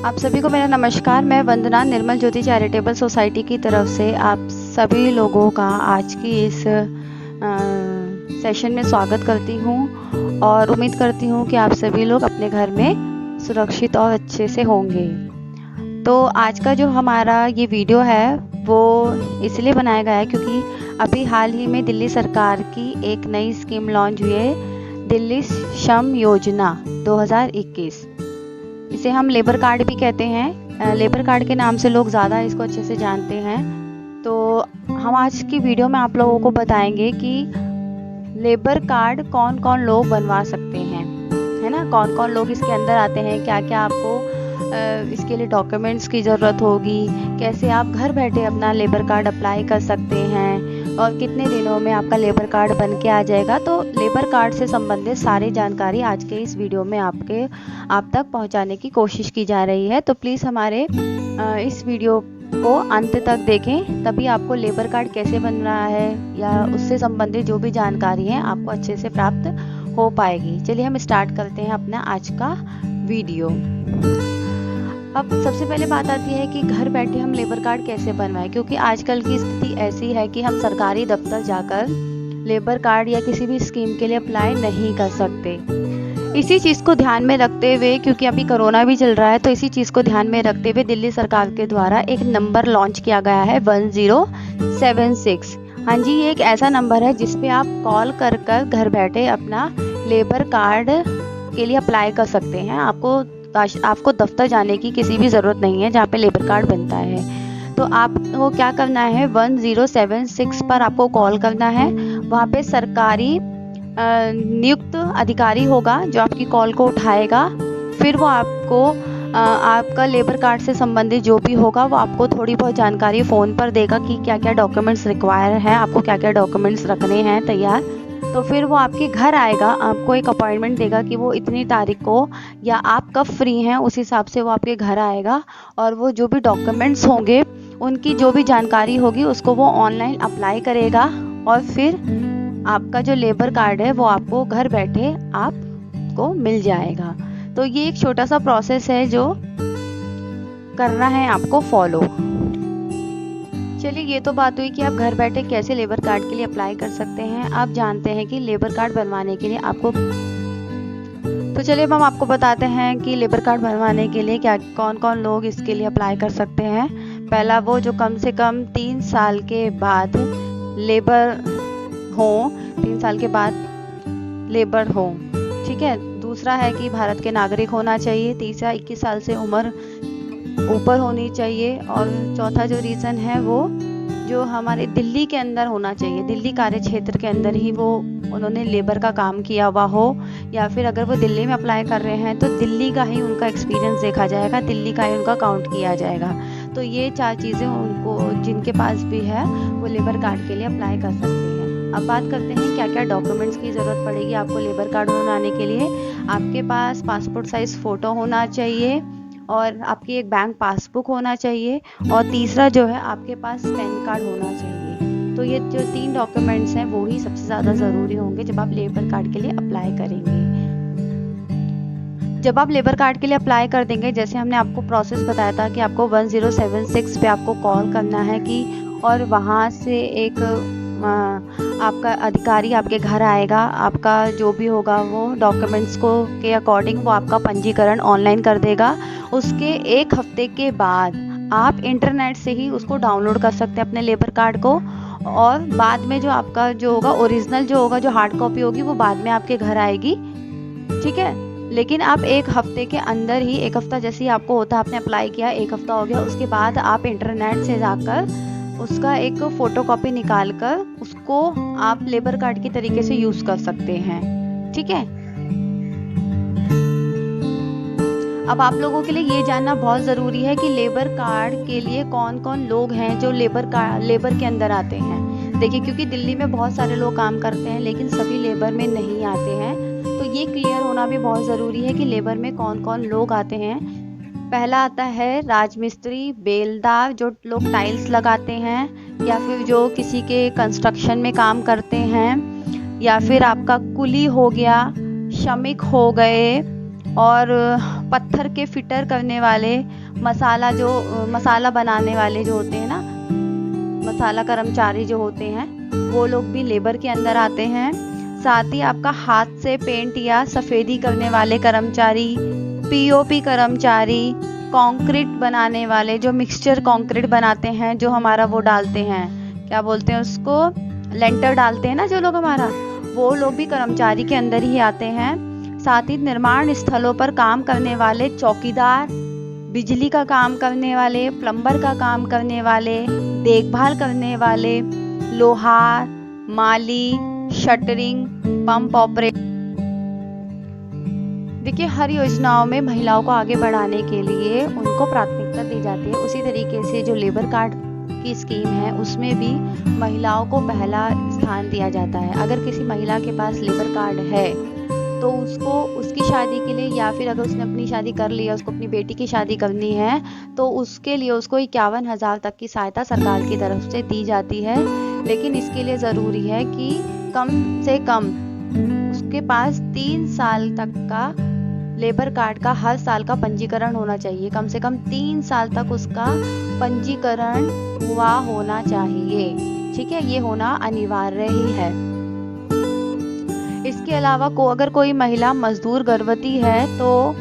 आप सभी को मेरा नमस्कार। मैं वंदना निर्मल ज्योति चैरिटेबल सोसाइटी की तरफ से आप सभी लोगों का आज की इस सेशन में स्वागत करती हूं और उम्मीद करती हूं कि आप सभी लोग अपने घर में सुरक्षित और अच्छे से होंगे। तो आज का जो हमारा ये वीडियो है वो इसलिए बनाया गया है क्योंकि अभी हाल ही में दिल्ली सरकार की एक नई स्कीम लॉन्च हुई है, दिल्ली श्रम योजना 2021। इसे हम लेबर कार्ड भी कहते हैं। लेबर कार्ड के नाम से लोग ज़्यादा इसको अच्छे से जानते हैं। तो हम आज की वीडियो में आप लोगों को बताएंगे कि लेबर कार्ड कौन कौन लोग बनवा सकते हैं, है ना। कौन कौन लोग इसके अंदर आते हैं, क्या क्या आपको इसके लिए डॉक्यूमेंट्स की ज़रूरत होगी, कैसे आप घर बैठे अपना लेबर कार्ड अप्लाई कर सकते हैं और कितने दिनों में आपका लेबर कार्ड बन के आ जाएगा। तो लेबर कार्ड से संबंधित सारी जानकारी आज के इस वीडियो में आप तक पहुंचाने की कोशिश की जा रही है। तो प्लीज़ हमारे इस वीडियो को अंत तक देखें, तभी आपको लेबर कार्ड कैसे बन रहा है या उससे संबंधित जो भी जानकारी है आपको अच्छे से प्राप्त हो पाएगी। चलिए हम स्टार्ट करते हैं अपना आज का वीडियो। अब सबसे पहले बात आती है कि घर बैठे हम लेबर कार्ड कैसे बनवाएं, क्योंकि आजकल की स्थिति ऐसी है कि हम सरकारी दफ्तर जाकर लेबर कार्ड या किसी भी स्कीम के लिए अप्लाई नहीं कर सकते। इसी चीज़ को ध्यान में रखते हुए, क्योंकि अभी कोरोना भी चल रहा है, तो इसी चीज़ को ध्यान में रखते हुए दिल्ली सरकार के द्वारा एक नंबर लॉन्च किया गया है 1076। हाँ जी, ये एक ऐसा नंबर है जिस पे आप कॉल कर घर बैठे अपना लेबर कार्ड के लिए अप्लाई कर सकते हैं। आपको दफ्तर जाने की किसी भी ज़रूरत नहीं है जहाँ पे लेबर कार्ड बनता है। तो आपको क्या करना है, 1076 पर आपको कॉल करना है। वहाँ पे सरकारी नियुक्त अधिकारी होगा जो आपकी कॉल को उठाएगा। फिर वो आपको आपका लेबर कार्ड से संबंधित जो भी होगा वो आपको थोड़ी बहुत जानकारी फ़ोन पर देगा कि क्या क्या डॉक्यूमेंट्स रिक्वायर है, आपको क्या क्या डॉक्यूमेंट्स रखने हैं तैयार। तो फिर वो आपके घर आएगा, आपको एक अपॉइंटमेंट देगा कि वो इतनी तारीख को या आप कब फ्री हैं, उस हिसाब से वो आपके घर आएगा और वो जो भी डॉक्यूमेंट्स होंगे उनकी जो भी जानकारी होगी उसको वो ऑनलाइन अप्लाई करेगा और फिर आपका जो लेबर कार्ड है वो आपको घर बैठे आपको मिल जाएगा। तो ये एक छोटा सा प्रोसेस है जो करना है आपको फॉलो। चलिए, ये तो बात हुई कि आप घर बैठे कैसे लेबर कार्ड के लिए अप्लाई कर सकते हैं। आप जानते हैं कि लेबर कार्ड बनवाने के लिए आपको, तो चलिए हम आपको बताते हैं कि लेबर कार्ड बनवाने के लिए कौन कौन लोग इसके लिए अप्लाई कर सकते हैं। पहला, वो जो कम से कम 3 साल के बाद लेबर हो, 3 साल के बाद लेबर हो, ठीक है। दूसरा है कि भारत के नागरिक होना चाहिए। तीसरा, 21 साल से उम्र ऊपर होनी चाहिए। और चौथा जो रीज़न है वो जो हमारे दिल्ली के अंदर होना चाहिए, दिल्ली कार्य क्षेत्र के अंदर ही वो उन्होंने लेबर का काम किया हुआ हो, या फिर अगर वो दिल्ली में अप्लाई कर रहे हैं तो दिल्ली का ही उनका एक्सपीरियंस देखा जाएगा, दिल्ली का ही उनका काउंट किया जाएगा। तो ये 4 चीज़ें उनको जिनके पास भी है वो लेबर कार्ड के लिए अप्लाई कर सकते हैं। अब बात करते हैं क्या क्या डॉक्यूमेंट्स की ज़रूरत पड़ेगी आपको लेबर कार्ड बनाने के लिए। आपके पास पासपोर्ट साइज़ फ़ोटो होना चाहिए और आपकी एक बैंक पासबुक होना चाहिए और तीसरा जो है आपके पास पैन कार्ड होना चाहिए। तो ये जो 3 डॉक्यूमेंट्स हैं वो ही सबसे ज़्यादा ज़रूरी होंगे जब आप लेबर कार्ड के लिए अप्लाई करेंगे। जब आप लेबर कार्ड के लिए अप्लाई कर देंगे, जैसे हमने आपको प्रोसेस बताया था कि आपको 1076 पे आपको कॉल करना है कि, और वहाँ से एक आपका अधिकारी आपके घर आएगा, आपका जो भी होगा वो डॉक्यूमेंट्स को के अकॉर्डिंग वो आपका पंजीकरण ऑनलाइन कर देगा। उसके 1 हफ्ते के बाद आप इंटरनेट से ही उसको डाउनलोड कर सकते हैं अपने लेबर कार्ड को, और बाद में जो आपका जो होगा ओरिजिनल जो होगा, जो हार्ड कॉपी होगी वो बाद में आपके घर आएगी, ठीक है। लेकिन आप 1 हफ्ते के अंदर ही, 1 हफ्ता जैसे ही आपको होता है, आपने अप्लाई किया 1 हफ्ता हो गया, उसके बाद आप इंटरनेट से जाकर उसका एक फ़ोटोकॉपी निकाल कर उसको आप लेबर कार्ड की तरीके से यूज़ कर सकते हैं, ठीक है। अब आप लोगों के लिए ये जानना बहुत ज़रूरी है कि लेबर कार्ड के लिए कौन कौन लोग हैं जो लेबर के अंदर आते हैं। देखिए, क्योंकि दिल्ली में बहुत सारे लोग काम करते हैं लेकिन सभी लेबर में नहीं आते हैं, तो ये क्लियर होना भी बहुत ज़रूरी है कि लेबर में कौन कौन लोग आते हैं। पहला आता है राजमिस्त्री, बेलदार, जो लोग टाइल्स लगाते हैं, या फिर जो किसी के कंस्ट्रक्शन में काम करते हैं, या फिर आपका कुली हो गया, श्रमिक हो गए, और पत्थर के फिटर करने वाले, मसाला बनाने वाले जो होते हैं ना, मसाला कर्मचारी जो होते हैं, वो लोग भी लेबर के अंदर आते हैं। साथ ही आपका हाथ से पेंट या सफेदी करने वाले कर्मचारी, पीओपी कर्मचारी, कंक्रीट बनाने वाले, जो मिक्सचर कंक्रीट बनाते हैं, जो हमारा वो डालते हैं, क्या बोलते हैं उसको, लेंटर डालते हैं ना जो लोग हमारा, वो लोग भी कर्मचारी के अंदर ही आते हैं। साथ ही निर्माण स्थलों पर काम करने वाले चौकीदार, बिजली का काम करने वाले, प्लम्बर का काम करने वाले, देखभाल करने वाले, लोहार, माली, शटरिंग, पंप ऑपरेटर। देखिए, हर योजनाओं में महिलाओं को आगे बढ़ाने के लिए उनको प्राथमिकता दी जाती है। उसी तरीके से जो लेबर कार्ड की स्कीम है, उसमें भी महिलाओं को पहला स्थान दिया जाता है। अगर किसी महिला के पास लेबर कार्ड है तो उसको उसकी शादी के लिए, या फिर अगर उसने अपनी शादी कर ली है, उसको अपनी बेटी की शादी करनी है, तो उसके लिए उसको 51,000 तक की सहायता सरकार की तरफ से दी जाती है। लेकिन इसके लिए ज़रूरी है कि कम से कम उसके पास 3 साल तक का लेबर कार्ड का हर साल का पंजीकरण होना चाहिए। कम से कम 3 साल तक उसका पंजीकरण हुआ होना चाहिए। ठीक है, ये होना अनिवार्य ही है। इसके अलावा अगर कोई महिला मजदूर गर्भवती है तो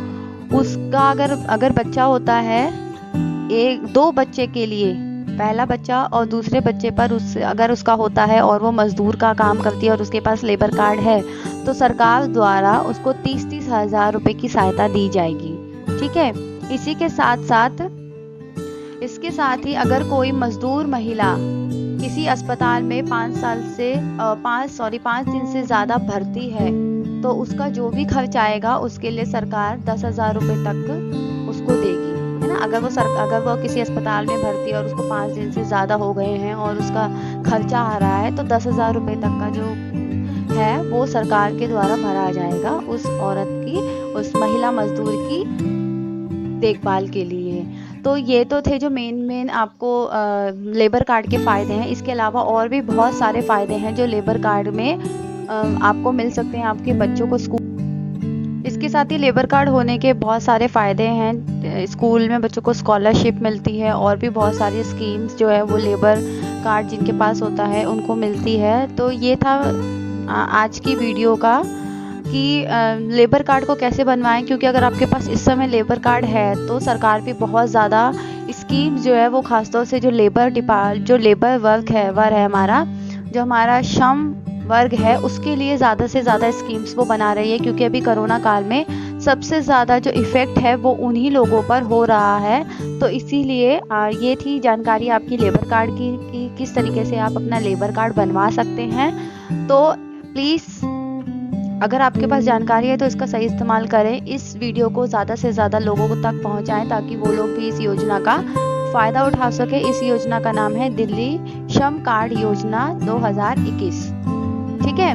उसका अगर बच्चा होता है, 2 बच्चे के लिए, पहला बच्चा और दूसरे बच्चे पर अगर उसका होता है और वो मजदूर का काम करती है और उसके पास लेबर कार्ड है, तो सरकार द्वारा उसको 30-30 हज़ार रुपये की सहायता दी जाएगी। ठीक है, इसके साथ ही अगर कोई मजदूर महिला किसी अस्पताल में 5 दिन से ज़्यादा भर्ती है, तो उसका जो भी खर्च आएगा उसके लिए सरकार 10,000 रुपये तक उसको देगी, है ना। अगर वो किसी अस्पताल में भर्ती है और उसको 5 दिन से ज़्यादा हो गए हैं और उसका खर्चा आ रहा है, तो 10,000 रुपये तक का जो है वो सरकार के द्वारा भरा जाएगा उस औरत की, उस महिला मजदूर की देखभाल के लिए। तो ये तो थे जो मेन आपको लेबर कार्ड के फ़ायदे हैं। इसके अलावा और भी बहुत सारे फ़ायदे हैं जो लेबर कार्ड में आपको मिल सकते हैं आपके बच्चों को स्कूल। इसके साथ ही लेबर कार्ड होने के बहुत सारे फ़ायदे हैं। स्कूल में बच्चों को स्कॉलरशिप मिलती है और भी बहुत सारी स्कीम्स जो है वो लेबर कार्ड जिनके पास होता है उनको मिलती है। तो ये था आज की वीडियो का कि लेबर कार्ड को कैसे बनवाएं, क्योंकि अगर आपके पास इस समय लेबर कार्ड है तो सरकार भी बहुत ज़्यादा स्कीम जो है वो खासतौर से जो लेबर वर्ग है हमारा, जो हमारा श्रम वर्ग है, उसके लिए ज़्यादा से ज़्यादा स्कीम्स वो बना रही है। क्योंकि अभी कोरोना काल में सबसे ज़्यादा जो इफ़ेक्ट है वो उन्हीं लोगों पर हो रहा है। तो इसीलिए ये थी जानकारी आपकी लेबर कार्ड की किस तरीके से आप अपना लेबर कार्ड बनवा सकते हैं। तो प्लीज़ अगर आपके पास जानकारी है तो इसका सही इस्तेमाल करें। इस वीडियो को ज़्यादा से ज़्यादा लोगों तक पहुंचाएं ताकि वो लोग भी इस योजना का फ़ायदा उठा सके। इस योजना का नाम है दिल्ली श्रम कार्ड योजना 2021। ठीक है,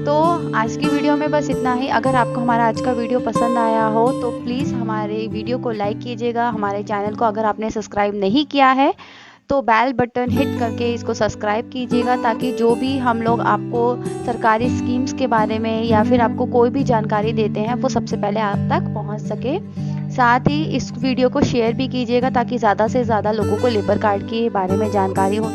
तो आज की वीडियो में बस इतना ही। अगर आपको हमारा आज का वीडियो पसंद आया हो तो प्लीज़ हमारे वीडियो को लाइक कीजिएगा। हमारे चैनल को अगर आपने सब्सक्राइब नहीं किया है तो बेल बटन हिट करके इसको सब्सक्राइब कीजिएगा, ताकि जो भी हम लोग आपको सरकारी स्कीम्स के बारे में या फिर आपको कोई भी जानकारी देते हैं वो सबसे पहले आप तक पहुंच सके। साथ ही इस वीडियो को शेयर भी कीजिएगा ताकि ज़्यादा से ज़्यादा लोगों को लेबर कार्ड के बारे में जानकारी हो।